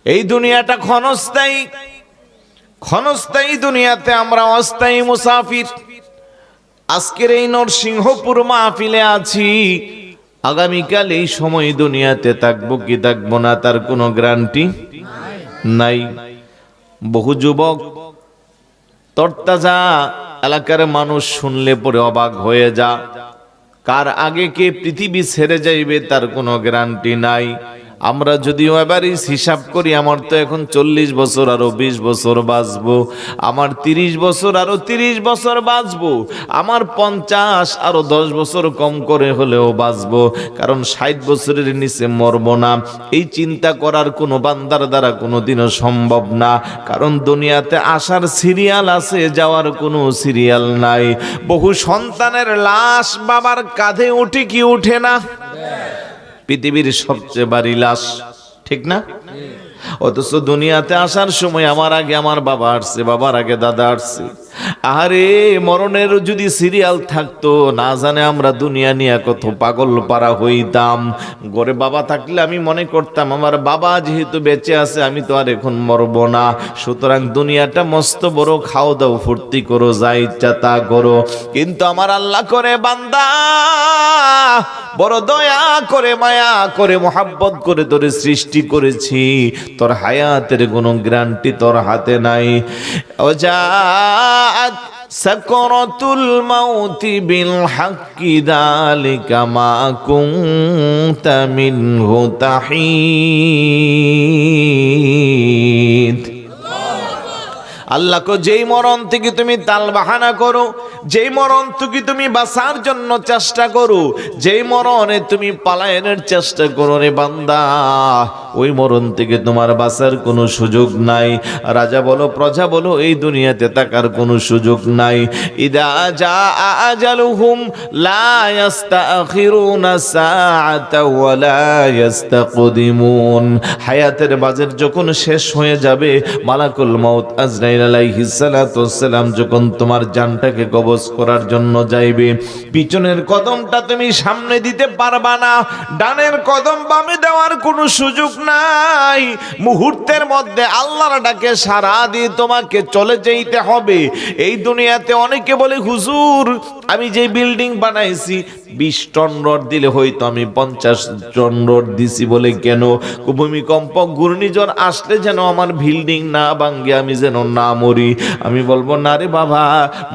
এই দুনিয়াটা ক্ষণস্থায়ী, ক্ষণস্থায়ী দুনিয়াতে আমরা অস্থায়ী মুসাফির। আজকের এই নরসিংহপুর মাহফিলে আছি, আগামীকাল এই সময় দুনিয়াতে থাকবো কি থাকবো না তার কোনো গ্যারান্টি নাই। বহু যুবক তরতাজা এলাকার মানুষ শুনলে পরে অবাক হয়ে যা, কার আগে কে পৃথিবী ছেড়ে যাইবে তার কোনো গ্যারান্টি নাই। আমরা যদিও এবারই হিসাব করি, আমার তো এখন 40 বছর আরো 20 বছর বাঁচবো, আমার 30 বছর আরো 30 বছর বাঁচবো, আমার 50 আরো 10 বছর কম করে হলেও বাঁচবো, কারণ 60 বছরের নিচে মরবো না। এই চিন্তা করার কোনো বান্দার দ্বারা কোনোদিনও সম্ভব না, কারণ দুনিয়াতে আসার সিরিয়াল আছে, যাওয়ার কোনো সিরিয়াল নাই। বহু সন্তানের লাশ বাবার কাঁধে উঠে কি উঠে না? পৃথিবীর সবচেয়ে ভারী লাশ, ঠিক না? অথচ দুনিয়াতে আসার সময় আমার আগে আমার বাবা আসছে, বাবার আগে দাদা আসছে। আরে মরণের যদি সিরিয়াল থাকতো, না জানে আমরা দুনিয়া নিয়ে কত পাগল পারা হইতাম। ঘরে বাবা থাকলে আমি মনে করতাম আমার বাবা যেহেতু বেঁচে আছে, আমি তো আর এখন মরবো না, সুতরাং দুনিয়াটা মস্ত বড়, খাও দাও ফুর্তি করো, যা ইচ্ছা তা করো। কিন্তু আমার আল্লাহ করে বান্দা বড় দয়া করে, মায়া করে, মোহাব্বত করে তোরে সৃষ্টি করেছি, তোর হায়াতের কোনো গ্যারান্টি তোর হাতে নাই। ওজাত সাকরাতুল মাউতি বিল হাক্কি যালিকা মা কুনতা মিনহু তাহিদ। আল্লাহ কো, যেই মরণ থেকে তুমি তাল বাহানা করো, যেই মরণ থেকে তুমি বাঁচার জন্য চেষ্টা করো, যেই মরণে তুমি পালায়নের চেষ্টা করো রে বান্দা, ওই মরণ থেকে তোমার বাঁচার কোনো সুযোগ নাই। রাজা বলো প্রজা বলো, এই দুনিয়াতে থাকার কোনো সুযোগ নাই। ইদা জা আজালুহুম লা ইস্তাখিরুনা সাআতা ওয়া লা ইস্তাকদিমুন। হায়াতের বাজেট যখন শেষ হয়ে যাবে, মালাকুল মাউত আজরাইল আলাইহিস সালাতু ওয়াস সালাম যখন তোমার জানটাকে কবজ করার জন্য যাইবে, পিছনের কদমটা তুমি সামনে দিতে পারবা না, ডানের কদম বামে দেওয়ার কোনো সুযোগ নাই। মুহূর্তের মধ্যে আল্লাহর ডাকে সাড়া দিয়ে তোমাকে চলে যেতে হবে। এই দুনিয়াতে অনেকে বলে, হুজুর আমি যে বিল্ডিং বানাইছি 20 টন রড দিলে হয়তো আমি 50 টন রড দিছি, বলে কেন? ভূমিকম্প ঘূর্ণিঝড় আসলে যেন আমার বিল্ডিং না ভাঙ্গে, আমি যেন না মরি। আমি বলবো না রে বাবা,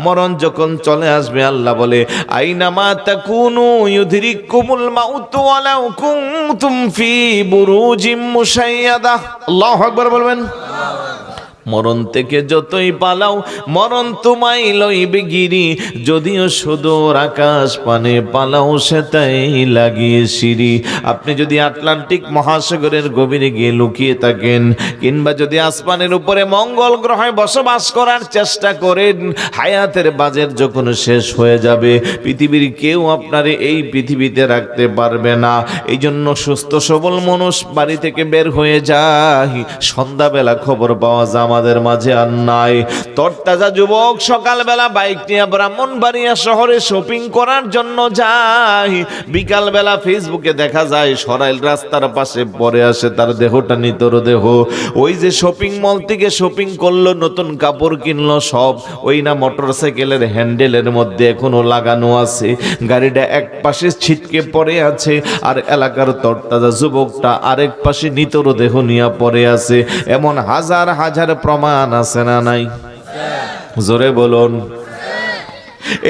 মরণ যখন চলে আসবে আল্লাহ বলে আইনামা তাকুনু ইউদরিকুমুল মাউত ওয়ালাউ কুনতুম ফি বুরুজিম মুশাইয়াদা। আল্লাহু আকবার বলবেন। মরণ থেকে যতই পালাও, মরণ তোমায় লইবে গিরি, যদিও সুদূর আকাশ পানে পালাও সেটাই লাগিয়ে সিঁড়ি। আপনি যদি আটলান্টিক মহাসাগরের গভীরে গিয়ে লুকিয়ে থাকেন, কিংবা যদি আসমানের উপরে মঙ্গল গ্রহে বসবাস করার চেষ্টা করেন, হায়াতের বাজেট যখন শেষ হয়ে যাবে, পৃথিবীর কেউ আপনারে এই পৃথিবীতে রাখতে পারবে না। এই জন্য সুস্থ সবল মানুষ বাড়ি থেকে বের হয়ে যায়, সন্ধ্যাবেলা খবর পাওয়া যায় আমাদের মাঝে আর নাই। তরতাজা যুবক সকালবেলা বাইক নিয়ে ব্রাহ্মণবাড়িয়া শহরে শপিং করার জন্য যায়, বিকালবেলা ফেসবুকে দেখা যায় সরাইল রাস্তার পাশে পড়ে আসে তার দেহটা নিতর দেহ। ওই যে শপিং মল থেকে শপিং করলো, নতুন কাপড় কিনলো, সব ওই না মোটরসাইকেলের হ্যান্ডেলের মধ্যে এখনো লাগানো আছে, গাড়িটা এক পাশে ছিটকে পড়ে আছে, আর এলাকার তরতাজা যুবকটা আরেক পাশে নিতর দেহ নিয়ে পড়ে আছে। এমন হাজার হাজার প্রমাণ আছে না নাই? জোরে বলুন।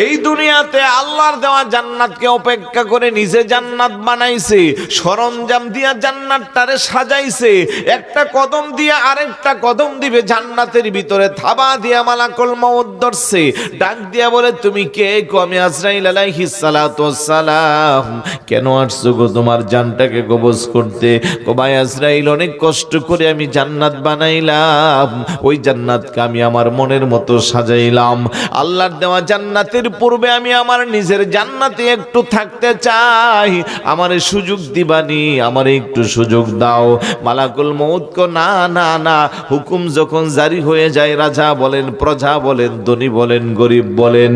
এই দুনিয়াতে আল্লাহর দেওয়া জান্নাতকে অপেক্ষা করে নিজে জান্নাত বানাইছে, সরঞ্জাম দিয়া জান্নাতটারে সাজাইছে, একটা কদম দিয়া আরেকটা কদম দিবে জান্নাতের ভিতরে, থাবা দিয়া মালাকুল মাউত ধরছে, ডাক দিয়া বলে তুমি কে? আমি আজরাইল আলাইহিস সালাতু ওয়াস সালাম। কেন আসছো গো তোমার জানটাকে কবজ করতে? ভাই আজরাইল, অনেক কষ্ট করে আমি জান্নাত বানাইলাম, ওই জান্নাতকে আমি আমার মনের মতো সাজাইলাম। আল্লাহর দেওয়া জান্নাত জান্নাতের পূর্বে আমি আমার নিজের জান্নাতে একটু থাকতে চাই, আমার সুযোগ দিবানি, আমার একটু সুযোগ দাও। মালাকুল মউত কো না না না, হুকুম যখন জারি হয়ে যায়, রাজা বলেন, প্রজা বলেন, ধনী বলেন, গরিব বলেন,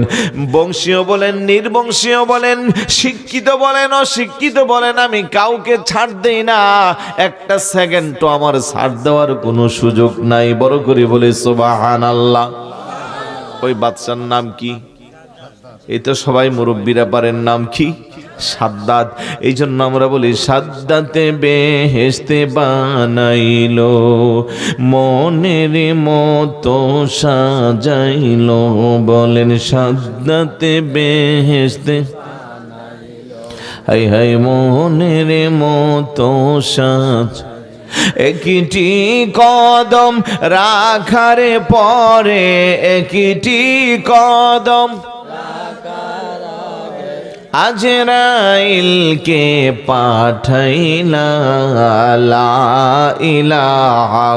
বংশীয় বলেন, নির্বংশীয় বলেন, শিক্ষিত বলেন, অশিক্ষিত বলেন, আমি কাউকে ছাড় দেই না। একটা সেকেন্ড তো আমার ছাড় দেওয়ার কোনো সুযোগ নাই। বড় করে বলে সুবহানাল্লাহ। ওই বাদশার নাম কি? এই তো সবাই মুরব্বীরা পারেন, নাম কি? সাদ্দাত। এই জন্য আমরা বলি সাদ্দাতে বেহেশতে বানাইলো, মনের মতো সাজাইলো। বলেন সাদ্দাতে বেহেশতে, হাই হাই মনের মতো সাজ। একটি কদম রাখার পরে একটি কদম আজরাইলকে পাঠাইলা, লা ইলাহা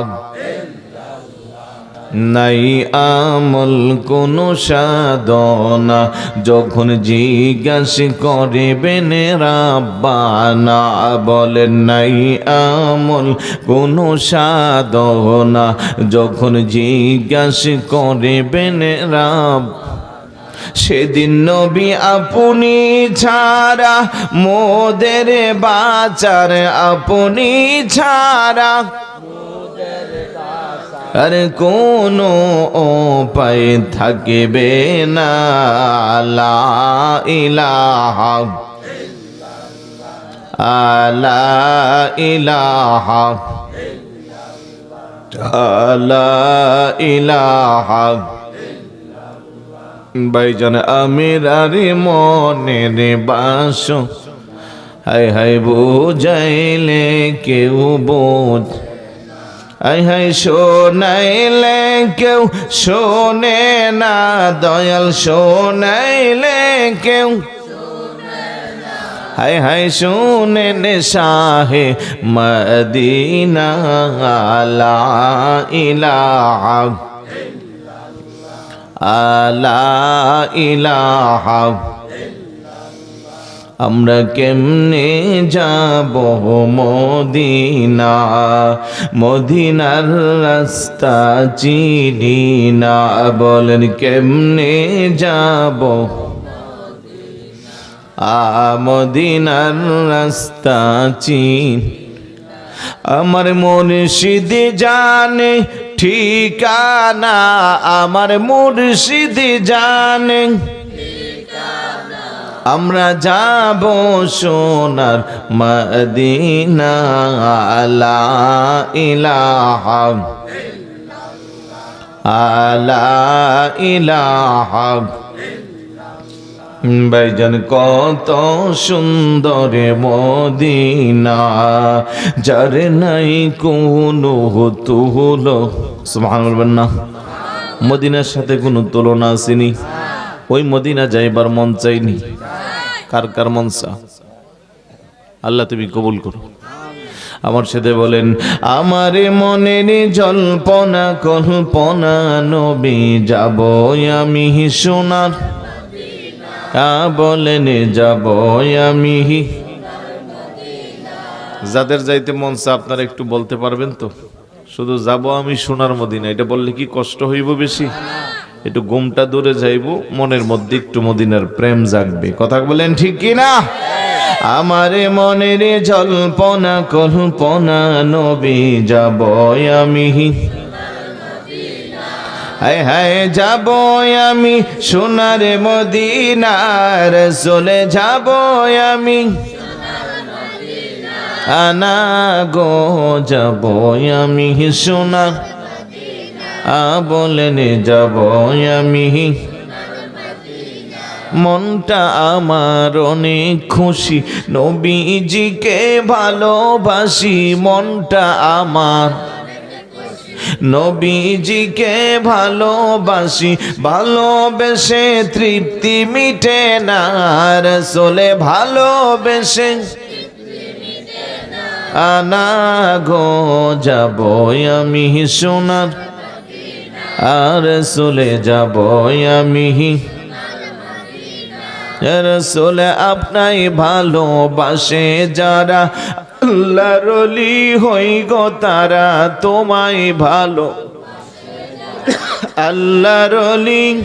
নাই আমল কোন সাধনা, যখন জিজ্ঞাসা করিবেন রাব্বানা। বলেন নাই আমল কোন সাধনা, যখন জিজ্ঞাসা করিবেন রাব। সেদিন নবী আপনি ছাড়া মোদের বাঁচার, আপনি ছাড়া আর কোনো উপায় থাকবে না। লা ইলাহা লা ইলাহা লা ইলাহা। ভাইজান আমিরারি মনের বাস, হাই হাই বুঝাইলে কেউ বোঝ, হাই হাই শোনাইলে কেউ শোনে না, দয়াল শোনাইলে কেউ, হাই হাই শোনেন শাহে মদিনা। লা ইলাহা লা ইলাহা। আমরা কেমনে যাব মদিনা, মদিনার রাস্তা চিনি না। বলেন কেমনে যাব মদিনার রাস্তা চিন। আমার মুর্শিদ জানে ঠিকানা, আমার মুর্শিদ জানে আমরা যাব সোনার মদিনা। লা ইলাহা লা ইলাহা। ভাইজান কত সুন্দর মদিনা, যার নাই কোনো তুলো। সুবহানাল্লাহ বলবেন না? মদিনার সাথে কোনো তুলনা আসেনি। ওই মদিনা যাইবার মন চাইনি? কার কার মন চা? আল্লাহ তুমি কবুল করো। আমার সাথে বলেন, আমার মনের জল্পনা কল্পনা, নবী যাব আমি সোনার। বলেন যাব আমি। যাদের যাইতে মন চা আপনারা একটু বলতে পারবেন তো? শুধু যাব আমি সোনার মদিনা, এটা বললে কি কষ্ট হইব বেশি? একটু ঘুমটা দূরে যাইব, মনের মধ্যে একটু মদিনার প্রেম জাগবে। কথা বলেন ঠিক কি না? আমার মনের জল্পনা কল্পনা, নবী যাব আমি, হায় হায় যাব আমি সোনার মদিনার, চলে যাব আমি আনা গো, যাব আমি সোনার। বলেন যাব আমি। মনটা আমার অনেক খুশি, নবীজিকে ভালোবাসি। মনটা আমার নবীজিকে ভালোবাসি, ভালোবেসে তৃপ্তি মিটে না। রাসূলে ভালোবেসে আনা গো, যাব আমি সোনার। আর রাসূলে যাব আমি রাসূল আপনাই ভালোবাসে যারা, আল্লাহর ওলি হই গো তারা, তোমায় ভালো আল্লাহর ওলি